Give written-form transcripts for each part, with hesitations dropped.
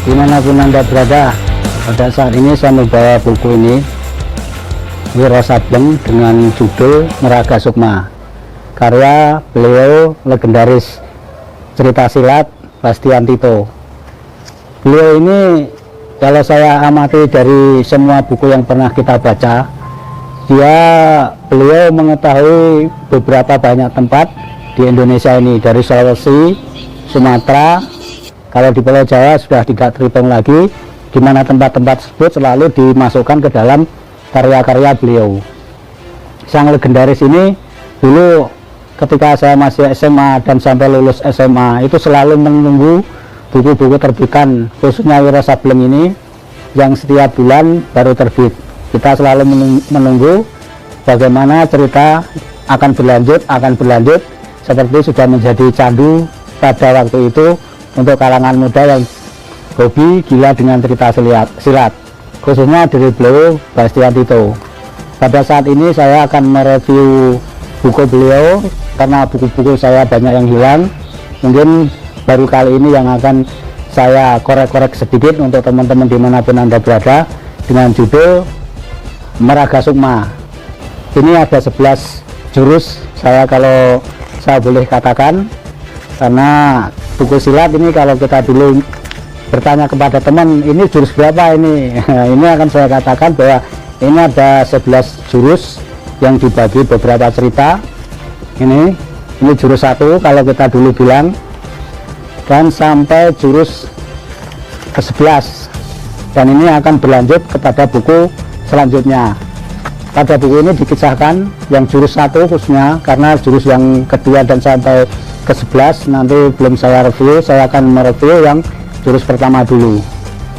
Dimanapun Anda berada, pada saat ini saya membawa buku ini, Wiro Sableng, dengan judul Meraga Sukma, karya beliau legendaris cerita silat Bastian Tito. Beliau ini, kalau saya amati dari semua buku yang pernah kita baca, beliau mengetahui beberapa banyak tempat di Indonesia ini, dari Sulawesi, Sumatera. Kalau di Pulau Jawa sudah tidak terhitung lagi, di mana tempat-tempat tersebut selalu dimasukkan ke dalam karya-karya beliau. Sang legendaris ini dulu ketika saya masih SMA dan sampai lulus SMA itu selalu menunggu buku-buku terbitan, khususnya Wiro Sableng ini yang setiap bulan baru terbit. Kita selalu menunggu bagaimana cerita akan berlanjut, seperti sudah menjadi candu pada waktu itu untuk kalangan muda yang hobi gila dengan cerita silat, khususnya dari beliau Bastian Tito. Pada saat ini saya akan mereview buku beliau karena buku-buku saya banyak yang hilang. Mungkin baru kali ini yang akan saya korek-korek sedikit untuk teman-teman dimanapun Anda berada, dengan judul Meraga Sukma. Ini ada 11 jurus kalau saya boleh katakan, karena buku silat ini kalau kita dulu bertanya kepada teman, ini jurus berapa ini? Ini akan saya katakan bahwa ini ada 11 jurus yang dibagi beberapa cerita. Ini jurus 1 kalau kita dulu bilang, dan sampai jurus ke-11, dan ini akan berlanjut kepada buku selanjutnya. Pada buku ini dikisahkan yang jurus 1 khususnya, karena jurus yang kedua dan sampai ke-11 nanti belum saya review. Saya akan mereview yang jurus pertama dulu.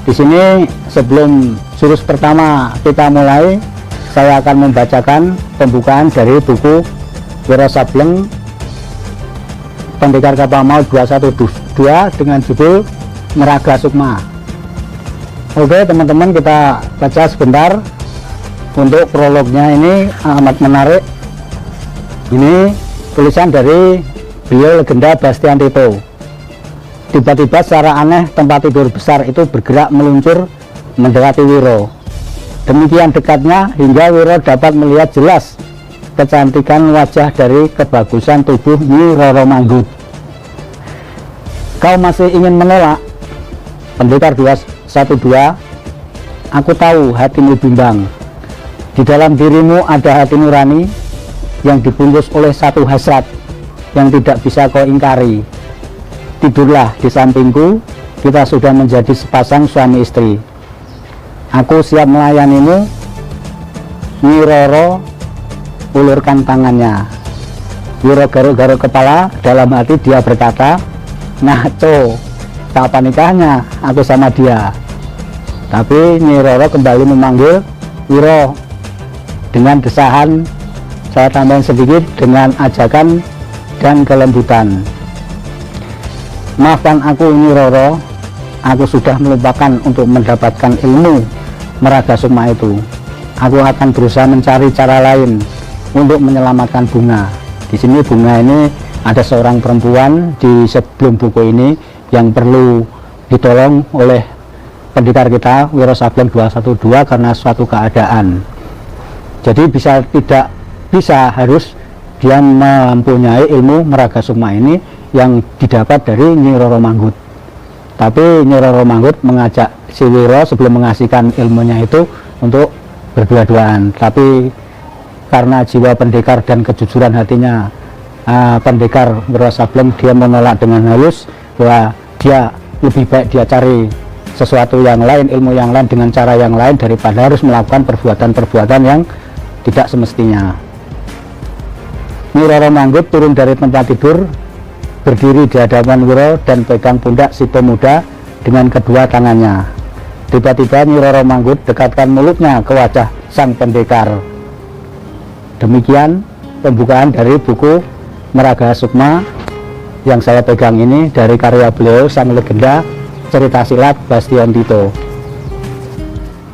Di sini sebelum jurus pertama kita mulai, saya akan membacakan pembukaan dari buku Wiro Sableng Pendekar Kapal Maut 212 dengan judul Meraga Sukma. Oke teman-teman, kita baca sebentar. Untuk prolognya ini amat menarik. Ini tulisan dari beliau legenda Bastian Tito. Tiba-tiba secara aneh tempat tidur besar itu bergerak meluncur mendekati Wiro. Demikian dekatnya hingga Wiro dapat melihat jelas kecantikan wajah dari kebagusan tubuh Nyi Roro Manggut. Kau masih ingin menolak? Pendekar 212, aku tahu hatimu bimbang. Di dalam dirimu ada hati nurani yang dibungkus oleh satu hasrat yang tidak bisa kau ingkari. Tidurlah di sampingku, kita sudah menjadi sepasang suami istri. Aku siap melayanimu. Nyi Roro ulurkan tangannya. Wiro garuk-garuk kepala, dalam hati dia berkata, "Ngaco, kapan nikahnya aku sama dia?" Tapi Nyi Roro kembali memanggil, "Wiro." Dengan desahan, saya tambahin sedikit dengan ajakan dan kelembutan. "Maafkan aku Nyi Roro, aku sudah melupakan untuk mendapatkan ilmu Meraga Sukma itu. Aku akan berusaha mencari cara lain untuk menyelamatkan Bunga." Di sini Bunga ini ada seorang perempuan di sebelum buku ini yang perlu ditolong oleh pendekar kita Wiro Sableng 212 karena suatu keadaan. Jadi harus dia mempunyai ilmu Meraga Sukma ini yang didapat dari Nyi Roro Manggut. Tapi Nyi Roro Manggut mengajak si Wiro sebelum mengasihkan ilmunya itu untuk berdua-duaan. Tapi karena jiwa pendekar dan kejujuran hatinya pendekar Wiro Sableng, dia menolak dengan halus bahwa dia lebih baik dia cari sesuatu yang lain, ilmu yang lain dengan cara yang lain daripada harus melakukan perbuatan-perbuatan yang tidak semestinya. Nyi Roro Manggut turun dari tempat tidur, berdiri di hadapan Wiro dan pegang pundak si pemuda dengan kedua tangannya. Tiba-tiba Nyi Roro Manggut dekatkan mulutnya ke wajah sang pendekar. Demikian pembukaan dari buku Meraga Sukma yang saya pegang ini, dari karya beliau sang legenda cerita silat Bastian Tito.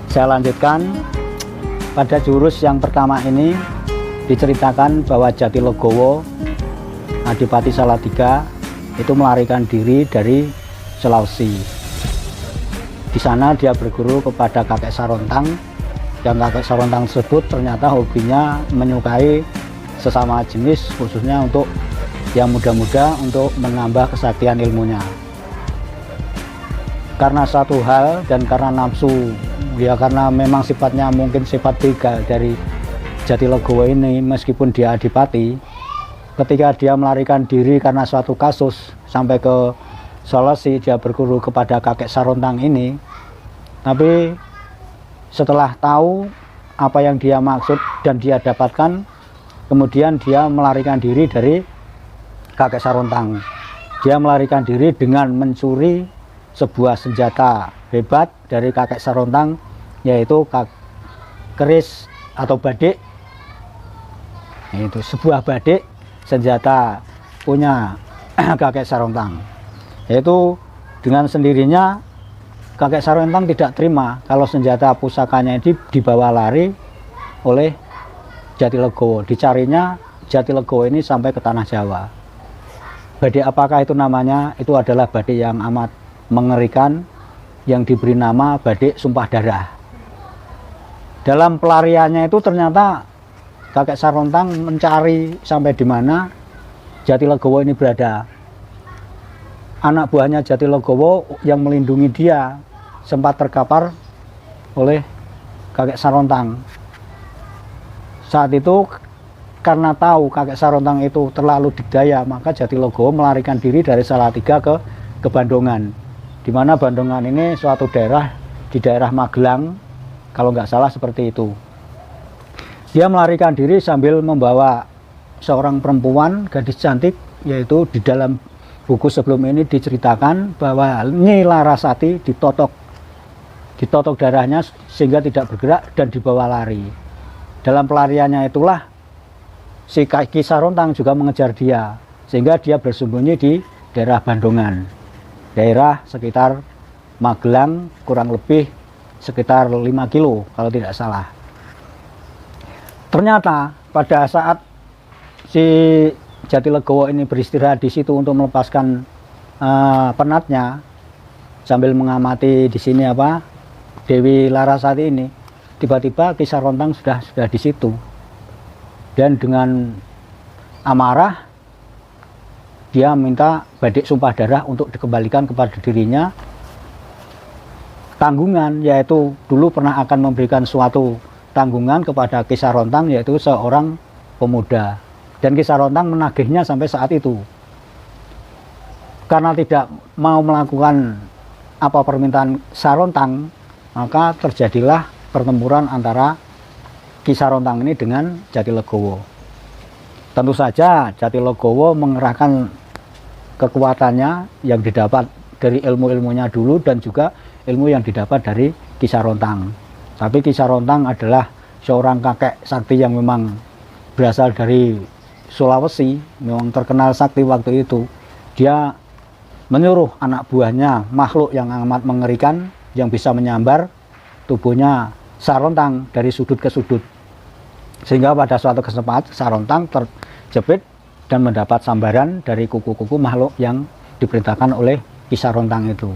Saya lanjutkan. Pada jurus yang pertama ini diceritakan bahwa Jatilegowo, Adipati Salatiga, itu melarikan diri dari Sulawesi. Di sana dia berguru kepada kakek Sarontang, yang kakek Sarontang tersebut ternyata hobinya menyukai sesama jenis, khususnya untuk yang muda-muda untuk menambah kesaktian ilmunya. Karena satu hal dan karena nafsu, ya karena memang sifatnya mungkin sifat begal dari Jatilegowo ini, meskipun dia adipati, ketika dia melarikan diri karena suatu kasus sampai ke Sulawesi, dia berguru kepada kakek Sarontang ini. Tapi setelah tahu apa yang dia maksud dan dia dapatkan, kemudian dia melarikan diri dari kakek Sarontang. Dia melarikan diri dengan mencuri sebuah senjata hebat dari kakek Sarontang, yaitu keris atau badik. Itu sebuah badik, senjata punya kakek Sarontang. Yaitu dengan sendirinya kakek Sarontang tidak terima kalau senjata pusakanya ini dibawa lari oleh Jatilegowo. Dicarinya Jatilegowo ini sampai ke tanah Jawa. Badik apakah itu namanya? Itu adalah badik yang amat mengerikan, yang diberi nama badik sumpah darah. Dalam pelariannya itu ternyata kakek Sarontang mencari sampai di mana Jatilegowo ini berada. Anak buahnya Jatilegowo yang melindungi dia sempat terkapar oleh kakek Sarontang. Saat itu karena tahu kakek Sarontang itu terlalu dikdaya, maka Jatilegowo melarikan diri dari Salatiga ke Bandongan, di mana Bandongan ini suatu daerah di daerah Magelang, kalau nggak salah seperti itu. Dia melarikan diri sambil membawa seorang perempuan, gadis cantik, yaitu di dalam buku sebelum ini diceritakan bahwa Nyi Larasati ditotok darahnya sehingga tidak bergerak dan dibawa lari. Dalam pelariannya itulah si Ki Sarontang juga mengejar dia, sehingga dia bersembunyi di daerah Bandongan, daerah sekitar Magelang, kurang lebih sekitar 5 kilo kalau tidak salah. Ternyata pada saat si Jatilegowo ini beristirahat di situ untuk melepaskan penatnya sambil mengamati di sini Dewi Larasati ini, tiba-tiba Ki Sarontang sudah di situ, dan dengan amarah dia minta badik sumpah darah untuk dikembalikan kepada dirinya, tanggungan, yaitu dulu pernah akan memberikan suatu tanggungan kepada Ki Sarontang, yaitu seorang pemuda. Dan Ki Sarontang menagihnya sampai saat itu. Karena tidak mau melakukan apa permintaan Sarontang, maka terjadilah pertempuran antara Ki Sarontang ini dengan Jatilegowo. Tentu saja Jatilegowo mengerahkan kekuatannya yang didapat dari ilmu-ilmunya dulu dan juga ilmu yang didapat dari Ki Sarontang. Tapi Ki Sarontang adalah seorang kakek sakti yang memang berasal dari Sulawesi, memang terkenal sakti waktu itu. Dia menyuruh anak buahnya, makhluk yang amat mengerikan, yang bisa menyambar tubuhnya Sarontang dari sudut ke sudut. Sehingga pada suatu kesempatan Sarontang terjepit dan mendapat sambaran dari kuku-kuku makhluk yang diperintahkan oleh Ki Sarontang itu.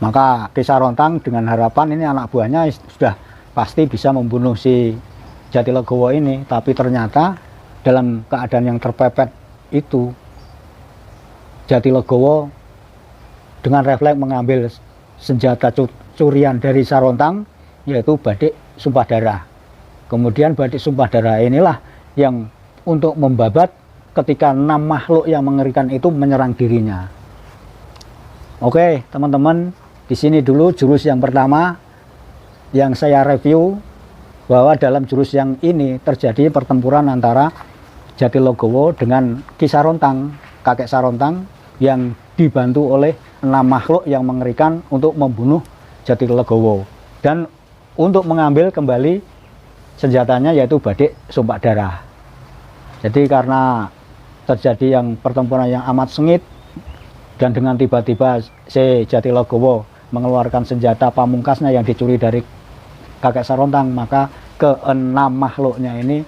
Maka Ki Sarontang dengan harapan ini anak buahnya sudah pasti bisa membunuh si Jatilegowo ini, tapi ternyata dalam keadaan yang terpepet itu, Jatilegowo dengan refleks mengambil senjata curian dari Sarontang, yaitu badik sumpah darah. Kemudian badik sumpah darah inilah yang untuk membabat ketika 6 makhluk yang mengerikan itu menyerang dirinya. Oke, teman-teman, di sini dulu jurus yang pertama yang saya review, bahwa dalam jurus yang ini terjadi pertempuran antara Jatilegowo dengan Ki Sarontang, kakek Sarontang, yang dibantu oleh 6 makhluk yang mengerikan untuk membunuh Jatilegowo dan untuk mengambil kembali senjatanya, yaitu badik sumpah darah. Jadi karena terjadi yang pertempuran yang amat sengit, dan dengan tiba-tiba si Jatilegowo mengeluarkan senjata pamungkasnya yang dicuri dari kakek Sarontang, maka ke-6 makhluknya ini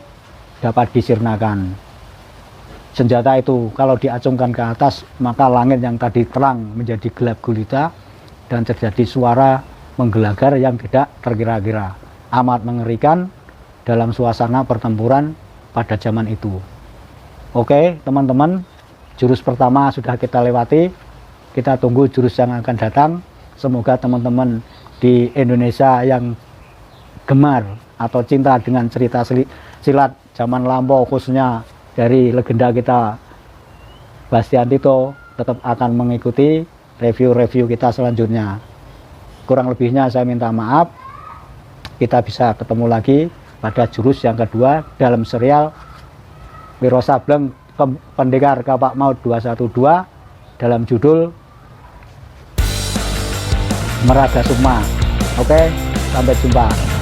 dapat disirnakan. Senjata itu kalau diacungkan ke atas, maka langit yang tadi terang menjadi gelap gulita, dan terjadi suara menggelagar yang tidak terkira-kira, amat mengerikan dalam suasana pertempuran pada zaman itu. Oke teman-teman, jurus pertama sudah kita lewati, kita tunggu jurus yang akan datang. Semoga teman-teman di Indonesia yang gemar atau cinta dengan cerita silat zaman lampau, khususnya dari legenda kita Bastian Tito, tetap akan mengikuti review-review kita selanjutnya. Kurang lebihnya saya minta maaf. Kita bisa ketemu lagi pada jurus yang kedua dalam serial Wiro Sableng Pendekar Kapak Maut 212 dalam judul Meraga Sukma. Oke, sampai jumpa.